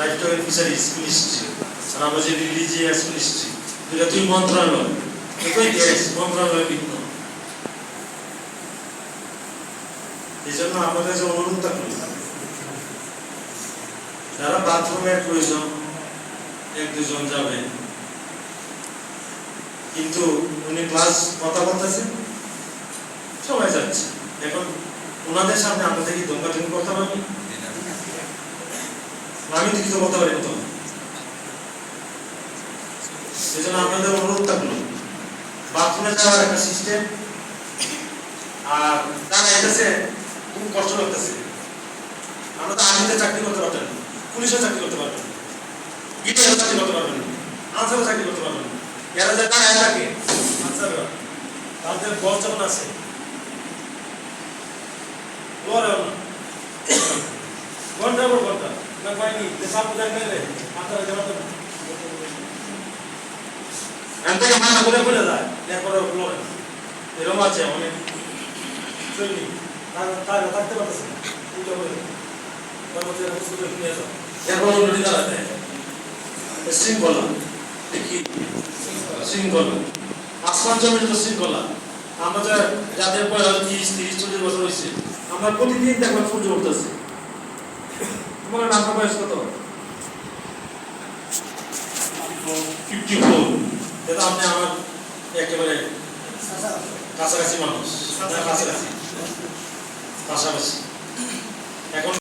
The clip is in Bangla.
লাইফস্টাইল ফিশারিজ মিনিস্ট্রি আর আমরা যে রিলিজিয়াস মিনিস্ট্রি দুটা দুই মন্ত্রণালয় একই দেশ মন্ত্রণালয় ভিন্ন। এই জন্য আমাদের যে অনুরোধ থাকলো যারা বাথরুমের প্রয়োজন এক দুজন যাবে, কিন্তু উনি ক্লাস কথা বলতেছেন সবাই যাচ্ছে। এখন ওনাদের সামনে আমাদের কি দঙ্গা দঙ্গি করতে পারবো? আমি তো কিছু বলতে পারি না। সেই জন্য আপনাদের অনুরোধ থাকলো বাথরুমে যাওয়ার একটা সিস্টেম, আর তারা এসেছে খুব কষ্ট লাগতেছে। আমরা তো আর্মিতে চাকরি করতে পারতেন, পুলিশে চাকরি করতে পারবেন, গিটারে চাকরি করতে পারবেন, আনসারে চাকরি করতে পারবেন। এরা যে তারা এলাকে আনসাররা তাদের বল যখন আছে ঘন্টা পর ঘন্টা না পাইনি সাপ পূজা করে আনসারে জমা থেকে মাথা ঘুরে ঘুরে যায়, এরপরে লড়ে। এরকম আছে অনেক সৈনিক তারা থাকতে পারতেছে না, পূজা করে এরপর নদী দাঁড়াতে শৃঙ্খলা দেখি, শৃঙ্খলা আসমান জমির তো শৃঙ্খলা। আমরা যাদের বয়স 30-40 বছর হয়েছে, আমরা প্রতিদিন দেখলাম সূর্য উঠতেছে। তোমার আপনার বয়স কত? 54। এটা আপনি আমার একেবারে কাছাকাছি মানুষ, কাছাকাছি। এখন